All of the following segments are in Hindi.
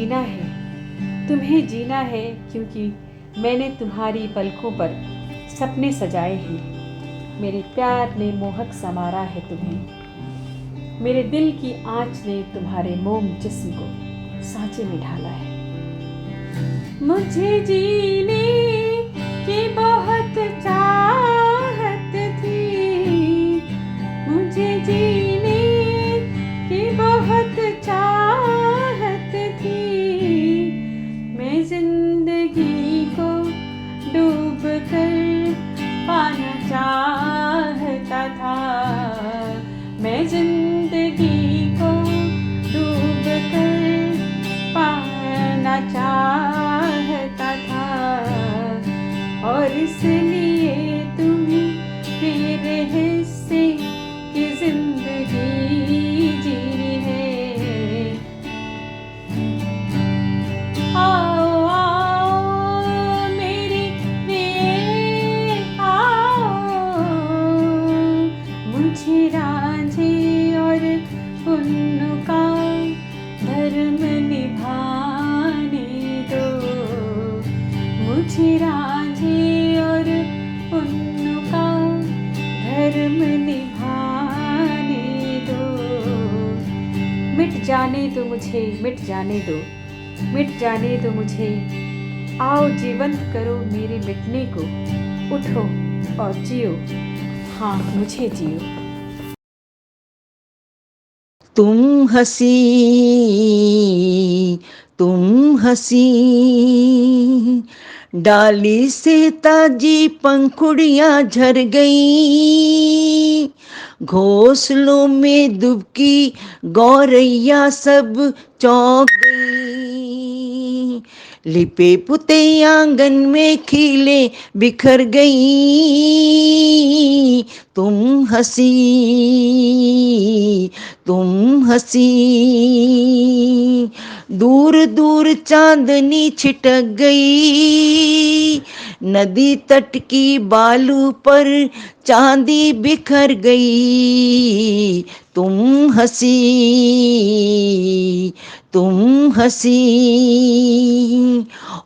जीना है, तुम्हें जीना है, क्योंकि मैंने तुम्हारी पलकों पर सपने सजाए हैं। मेरे प्यार ने मोहक संवारा है तुम्हें, मेरे दिल की आँच ने तुम्हारे मोम जिस्म को सांचे में ढाला है। मुझे जीने की बहुत चाहत थी, मुझे जीने की बहुत चाहत थी, मैं जिंदगी को डूब कर पाना चाहता था, मैं जिंदगी को डूब कर पाना चाहता था, और इसलिए तुम्हें मेरे हिस्से की जिंदगी जीनी है। आओ आओ मेरे लिए आओ, मुझे रांझे और पुन्नु का धर्म निभाने दो, मुझे रांझे और पुन्नु का धर्म निभाने दो। मिट जाने दो मुझे, मिट जाने दो, मिट जाने दो मुझे, आओ जीवंत करो मेरे मिटने को, उठो और जियो, हाँ मुझे जियो। तुम हंसी, तुम हंसी, डाली से ताजी पंखुड़ियां झर गई, घोंसलों में दुबकी गौरैया सब चौंक गई, लिपे पुते आंगन में खिले बिखर गई, तुम हंसी, तुम हंसी, दूर दूर चांदनी छिटक गई, नदी तट की बालू पर चांदी बिखर गई, तुम हंसी, तुम हंसी,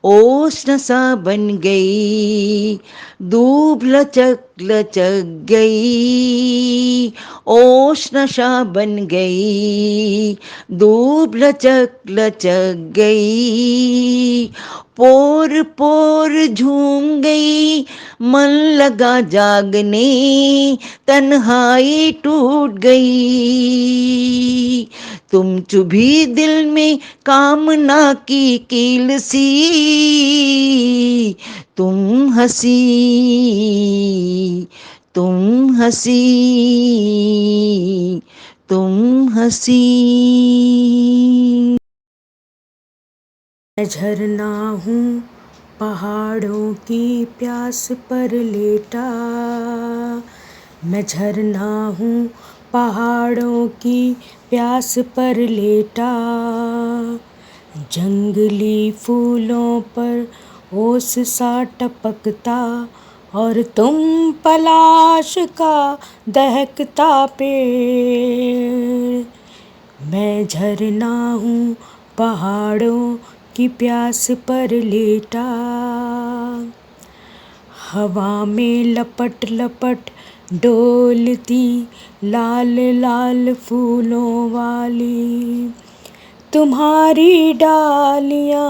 ओस नशा बन गई, दूब लचक लचक गई, ओस नशा बन गई, दूब लचक लचक गई, पोर पोर झूम गई, मन लगा जागने, तन्हाई टूट गई, तुम चुभी दिल में कामना की कील सी, तुम हंसी, तुम हंसी, तुम हंसी। मैं झरना हूँ पहाड़ों की प्यास पर लेटा, मैं झरना हूँ पहाड़ों की प्यास पर लेटा, जंगली फूलों पर ओस सा टपकता, और तुम पलाश का दहकता पेड़, मैं झरना हूँ पहाड़ों की प्यास पर लेटा, हवा में लपट लपट डोलती लाल लाल फूलों वाली तुम्हारी डालियाँ,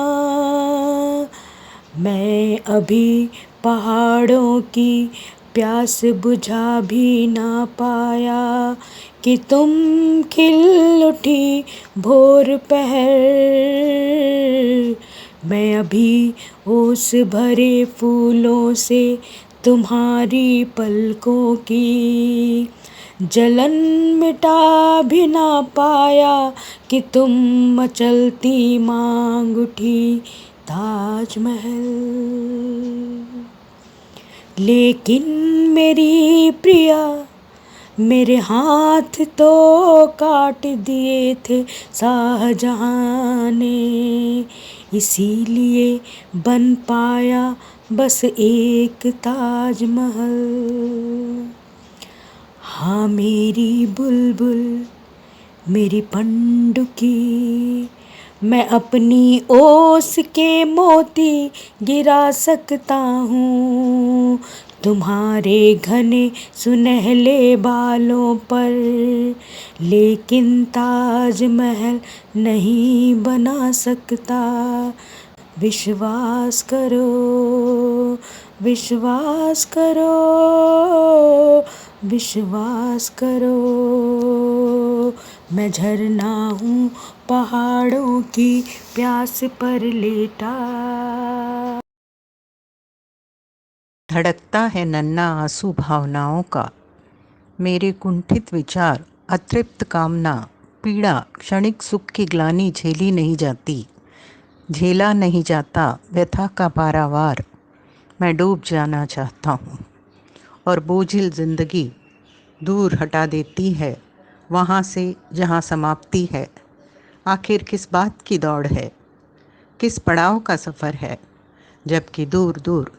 मैं अभी पहाड़ों की प्यास बुझा भी ना पाया, कि तुम खिल उठी भोर पहर, मैं अभी ओस भरे फूलों से तुम्हारी पलकों की जलन मिटा भी ना पाया, कि तुम मचलती मांग उठी ताजमहल, लेकिन मेरी प्रिया मेरे हाथ तो काट दिए थे शाहजहां ने, इसीलिए बन पाया बस एक ताजमहल। हाँ मेरी बुलबुल मेरी पंडुकी, मैं अपनी ओस के मोती गिरा सकता हूँ तुम्हारे घने सुनहले बालों पर, लेकिन ताजमहल नहीं बना सकता। विश्वास करो, विश्वास करो, विश्वास करो, मैं झरना हूँ पहाड़ों की प्यास पर लेटा। धड़कता है नन्हा आंसू भावनाओं का, मेरे कुंठित विचार, अतृप्त कामना, पीड़ा, क्षणिक सुख की ग्लानि झेली नहीं जाती, झेला नहीं जाता व्यथा का पारावार। मैं डूब जाना चाहता हूँ और बोझिल जिंदगी दूर हटा देती है वहाँ से जहाँ समाप्ति है। आखिर किस बात की दौड़ है, किस पड़ाव का सफ़र है, जबकि दूर दूर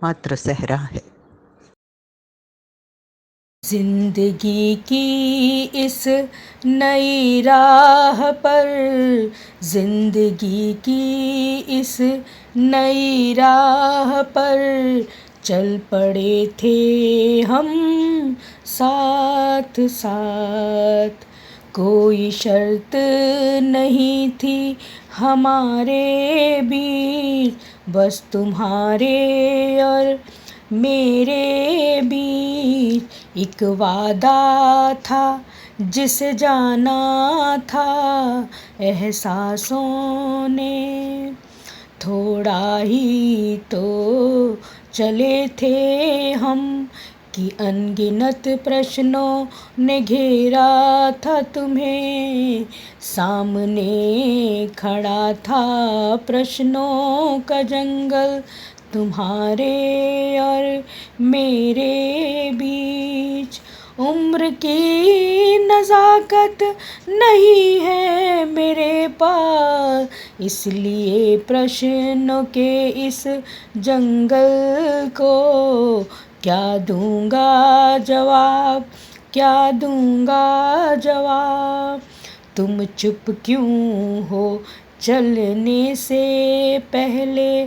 मात्र सहरा है। जिंदगी की इस नई राह पर, जिंदगी की इस नई राह पर चल पड़े थे हम साथ साथ। कोई शर्त नहीं थी हमारे बीच, बस तुम्हारे और मेरे बीच एक वादा था जिसे जाना था एहसासों ने। थोड़ा ही तो चले थे हम कि अनगिनत प्रश्नों ने घेरा था तुम्हें। सामने खड़ा था प्रश्नों का जंगल तुम्हारे और मेरे बीच। उम्र की नज़ाकत नहीं है मेरे पास, इसलिए प्रश्नों के इस जंगल को क्या दूंगा जवाब, क्या दूंगा जवाब। तुम चुप क्यों हो चलने से पहले,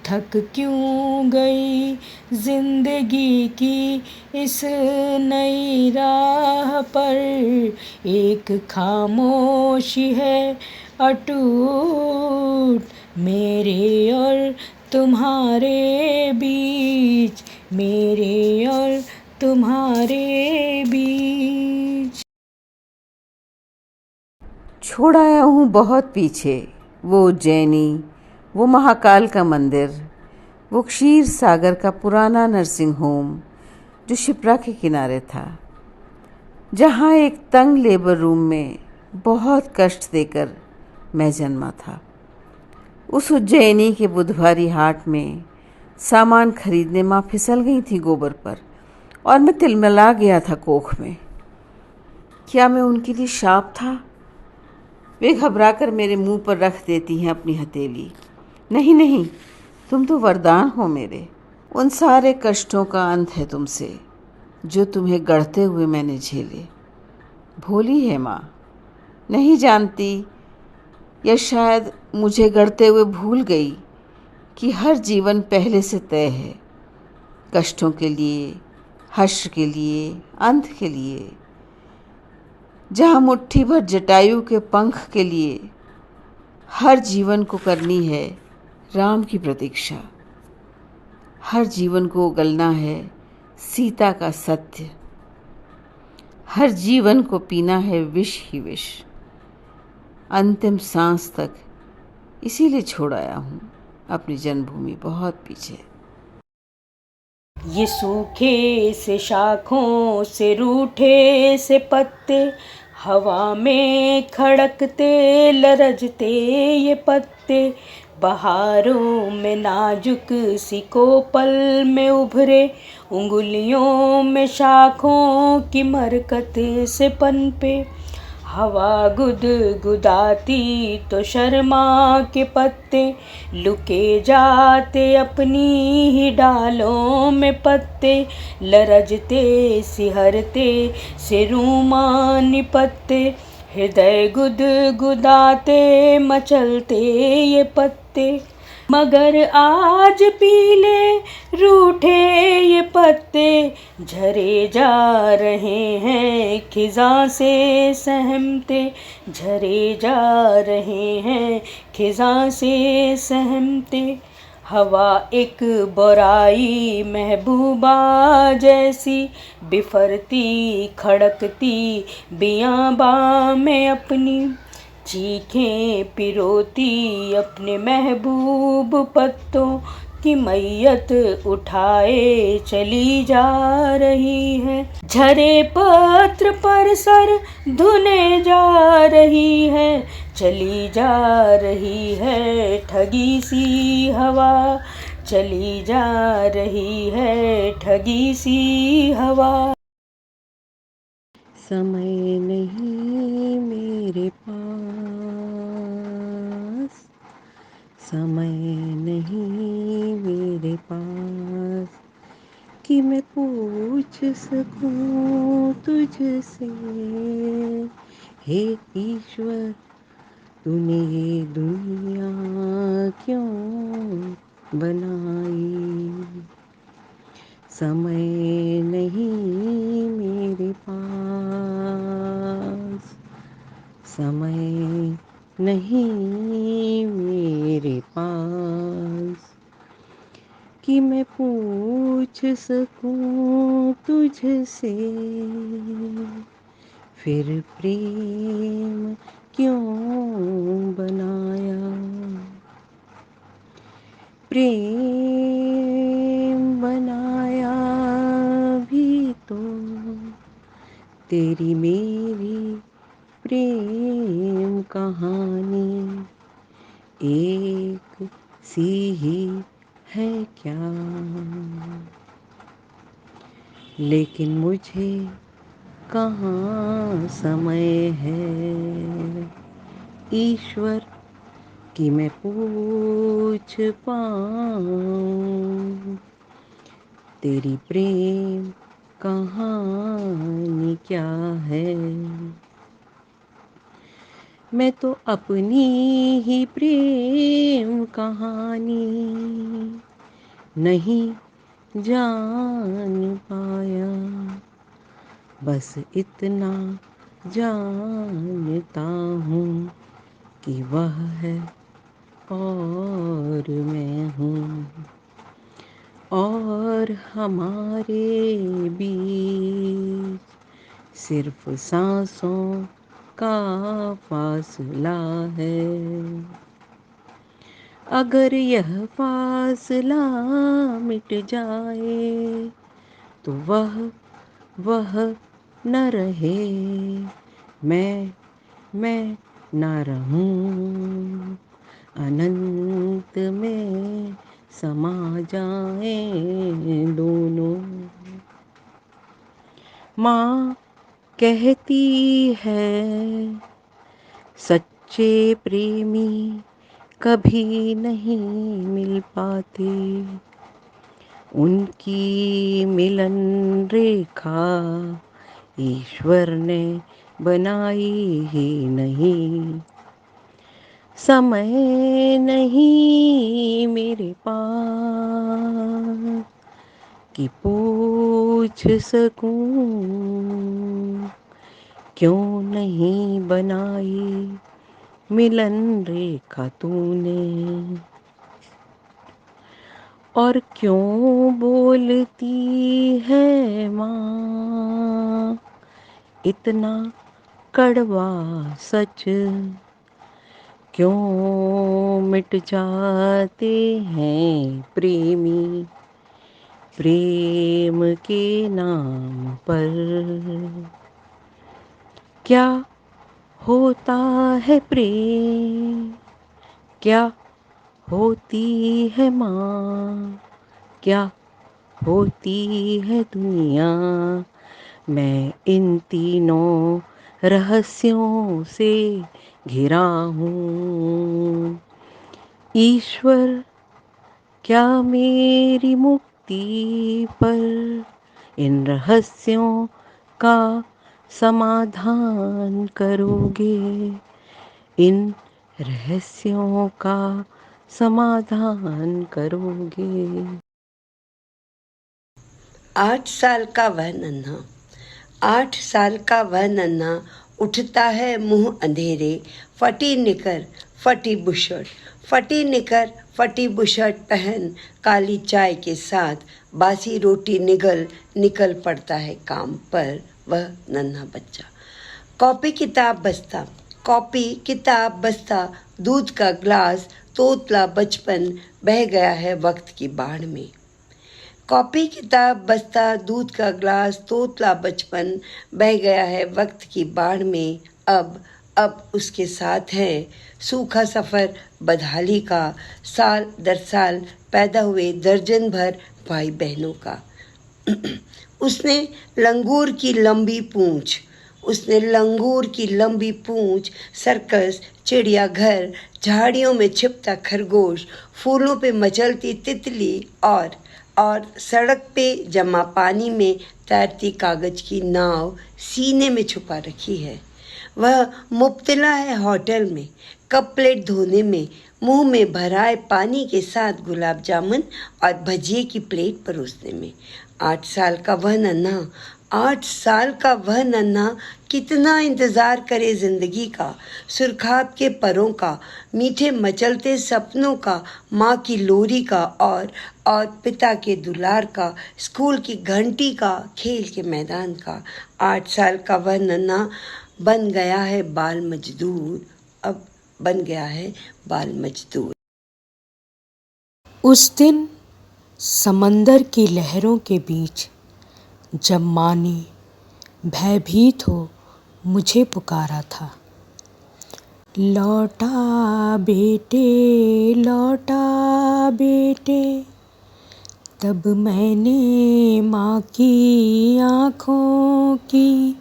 थक क्यों गई जिंदगी की इस नई राह पर। एक खामोशी है अटूट मेरे और तुम्हारे बीच, मेरे और तुम्हारे बीच। छोड़ आया हूँ बहुत पीछे वो उज्जैनी, वो महाकाल का मंदिर, वो क्षीर सागर का पुराना नर्सिंग होम जो शिप्रा के किनारे था, जहाँ एक तंग लेबर रूम में बहुत कष्ट देकर मैं जन्मा था। उस उज्जैनी के बुधवारी हाट में सामान खरीदने माँ फिसल गई थी गोबर पर और मैं तिलमिला गया था कोख में। क्या मैं उनके लिए शाप था? वे घबराकर मेरे मुंह पर रख देती हैं अपनी हथेली। नहीं नहीं, तुम तो वरदान हो मेरे। उन सारे कष्टों का अंत है तुमसे जो तुम्हें गढ़ते हुए मैंने झेले। भोली है माँ, नहीं जानती या शायद मुझे गढ़ते हुए भूल गई कि हर जीवन पहले से तय है, कष्टों के लिए, हर्ष के लिए, अंत के लिए। जहाँ मुट्ठी भर जटायु के पंख के लिए हर जीवन को करनी है राम की प्रतीक्षा, हर जीवन को उगलना है सीता का सत्य, हर जीवन को पीना है विष ही विष, अंतिम सांस तक। इसीलिए छोड़ आया हूँ अपनी जन्मभूमि बहुत पीछे। ये सूखे से शाखों से रूठे से पत्ते, हवा में खड़कते लरजते ये पत्ते, बहारों में नाजुक सी कोपल में उभरे, उंगलियों में शाखों की मरकत से पनपे। हवा गुदगुदाती तो शर्मा के पत्ते, लुके जाते अपनी ही डालों में पत्ते, लरजते सिहरते से रूमानी पत्ते, हृदय गुदगुदाते मचलते ये पत्ते, मगर आज पीले रूठे ये पत्ते झरे जा रहे हैं खिज़ां से सहमते, झरे जा रहे हैं खिज़ां से सहमते। हवा एक बुराई महबूबा जैसी बिफरती खड़कती बियाबां में अपनी, चीखें पिरोती अपने महबूब पत्तों की मैयत उठाए चली जा रही है। झरे पत्र पर सर धुने जा रही है, चली जा रही है ठगी सी हवा, चली जा रही है ठगी सी हवा। समय नहीं मेरे पास, समय नहीं मेरे पास, कि मैं पूछ सकूं तुझसे, हे ईश्वर तूने ये दुनिया क्यों बनाई। समय नहीं मेरे पास, समय नहीं मेरे पास, कि मैं पूछ सकूं तुझसे, फिर प्रेम क्यों बनाया। प्रेम बनाया भी तो तेरी मेरी प्रेम कहानी एक सी ही है क्या। लेकिन मुझे कहाँ समय है ईश्वर कि मैं पूछ पाऊँ तेरी प्रेम कहानी क्या है। मैं तो अपनी ही प्रेम कहानी नहीं जान पाया, बस इतना जानता हूँ कि वह है और मैं हूँ, और हमारे बीच सिर्फ सांसों का फासला है। अगर यह फासला मिट जाए तो वह न रहे, मैं न रहूं, अनंत में समा जाएं दोनों। माँ कहती है सच्चे प्रेमी कभी नहीं मिल पाते, उनकी मिलन रेखा ईश्वर ने बनाई ही नहीं। समय नहीं मेरे पास कि पूछ सकूं क्यों नहीं बनाई मिलन रेखा तूने, और क्यों बोलती है माँ इतना कड़वा सच, क्यों मिट जाते हैं प्रेमी प्रेम के नाम पर। क्या होता है प्रेम, क्या होती है माँ, क्या होती है दुनिया, मैं इन तीनों रहस्यों से घिरा हूँ। ईश्वर क्या मेरी मुक्ति पर इन रहस्यों का समाधान करोगे, इन रहस्यों का समाधान करोगे। 8 साल का वह नन्हा, 8 साल का वह नन्हा उठता है मुंह अंधेरे, फटी निकर फटी बुशर्ट, फटी निकर फटी बुशर्ट पहन काली चाय के साथ बासी रोटी निकल पड़ता है काम पर वह नन्हा बच्चा। कॉपी किताब बस्ता, कॉपी किताब बस्ता, दूध का ग्लास, तोतला बचपन बह गया है वक्त की बाढ़ में। कॉपी किताब बस्ता, दूध का ग्लास, तोतला बचपन बह गया है वक्त की बाढ़ में। अब उसके साथ है सूखा सफ़र बदहाली का, साल दर साल पैदा हुए दर्जन भर भाई बहनों का। उसने लंगूर की लंबी पूंछ, उसने लंगूर की लंबी पूंछ, सर्कस, चिड़ियाघर, झाड़ियों में छिपता खरगोश, फूलों पे मचलती तितली और सड़क पे जमा पानी में तैरती कागज की नाव सीने में छुपा रखी है। वह मुब्तला है होटल में, कप प्लेट धोने में, मुंह में भराए पानी के साथ गुलाब जामुन और भजिए की प्लेट परोसने में। 8 साल का वह नन्हा, 8 साल का वह नन्हा कितना इंतज़ार करे ज़िंदगी का, सुरखाब के परों का, मीठे मचलते सपनों का, माँ की लोरी का और पिता के दुलार का, स्कूल की घंटी का, खेल के मैदान का। 8 साल का वह नन्हा बन गया है बाल मजदूर, अब बन गया है बाल मजदूर। उस दिन समंदर की लहरों के बीच जब माँ ने भयभीत हो मुझे पुकारा था, लौटा बेटे, तब मैंने माँ की आँखों की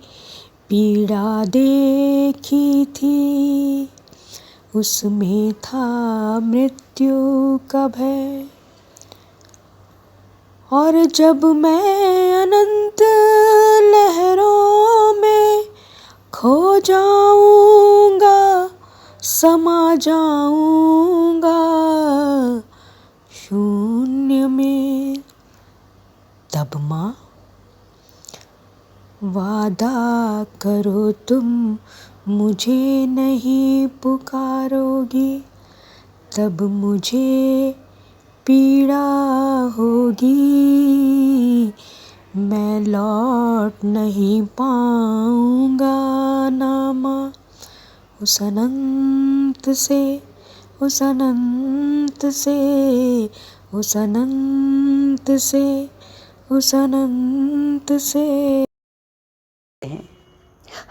पीड़ा देखी थी, उसमें था मृत्यु का भय। और जब मैं अनंत लहरों में खो जाऊंगा, समा जाऊंगा शून्य में, तब माँ वादा करो तुम मुझे नहीं पुकारोगी, तब मुझे पीड़ा होगी, मैं लौट नहीं पाऊंगा ना माँ, उस अनंत से, उस अनंत से, उस अनंत से, उस अनंत से।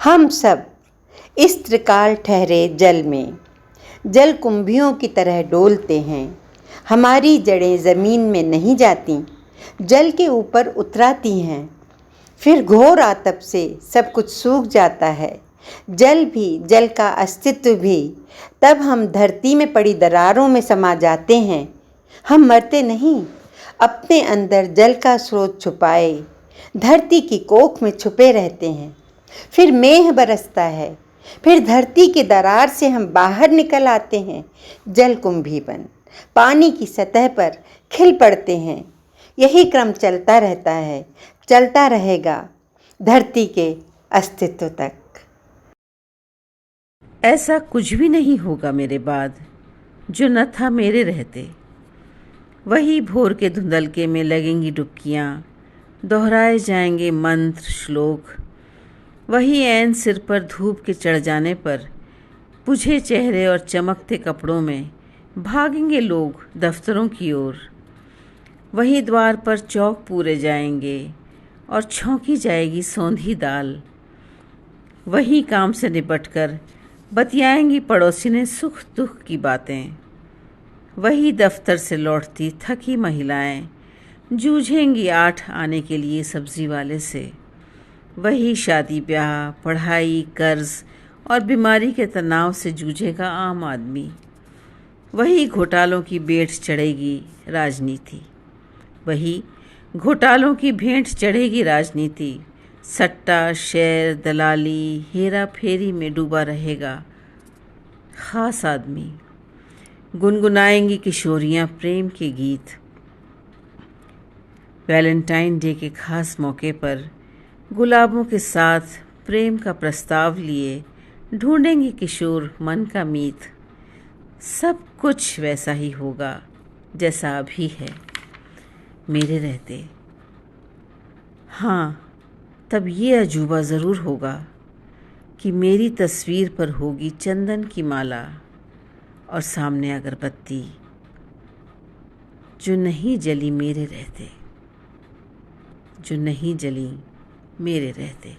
हम सब इस त्रिकाल ठहरे जल में जल कुंभियों की तरह डोलते हैं। हमारी जड़ें ज़मीन में नहीं जाती, जल के ऊपर उतराती हैं। फिर घोर आतप से सब कुछ सूख जाता है, जल भी, जल का अस्तित्व भी। तब हम धरती में पड़ी दरारों में समा जाते हैं। हम मरते नहीं, अपने अंदर जल का स्रोत छुपाए धरती की कोख में छुपे रहते हैं। फिर मेघ बरसता है, फिर धरती के दरार से हम बाहर निकल आते हैं, जल कुंभी बन पानी की सतह पर खिल पड़ते हैं। यही क्रम चलता रहता है, चलता रहेगा धरती के अस्तित्व तक। ऐसा कुछ भी नहीं होगा मेरे बाद जो न था मेरे रहते। वही भोर के धुंधलके में लगेंगी डुबकियाँ, दोहराए जाएंगे मंत्र श्लोक। वही ऐन सिर पर धूप के चढ़ जाने पर बुझे चेहरे और चमकते कपड़ों में भागेंगे लोग दफ्तरों की ओर। वही द्वार पर चौक पूरे जाएंगे और छौंकी जाएगी सौंधी दाल। वही काम से निपटकर बतियाएंगी पड़ोसी ने सुख दुख की बातें। वही दफ्तर से लौटती थकी महिलाएं जूझेंगी 8 आने के लिए सब्जी वाले से। वही शादी ब्याह, पढ़ाई, कर्ज और बीमारी के तनाव से जूझेगा आम आदमी। वही घोटालों की भेंट चढ़ेगी राजनीति, वही घोटालों की भेंट चढ़ेगी राजनीति। सट्टा, शेर, दलाली, हेरा फेरी में डूबा रहेगा खास आदमी। गुनगुनाएंगी किशोरियाँ प्रेम के गीत। वैलेंटाइन डे के खास मौके पर गुलाबों के साथ प्रेम का प्रस्ताव लिए ढूंढेंगे किशोर मन का मीत। सब कुछ वैसा ही होगा जैसा अभी है मेरे रहते। हाँ, तब ये अजूबा ज़रूर होगा कि मेरी तस्वीर पर होगी चंदन की माला और सामने अगरबत्ती जो नहीं जली मेरे रहते, जो नहीं जली मेरे रहते।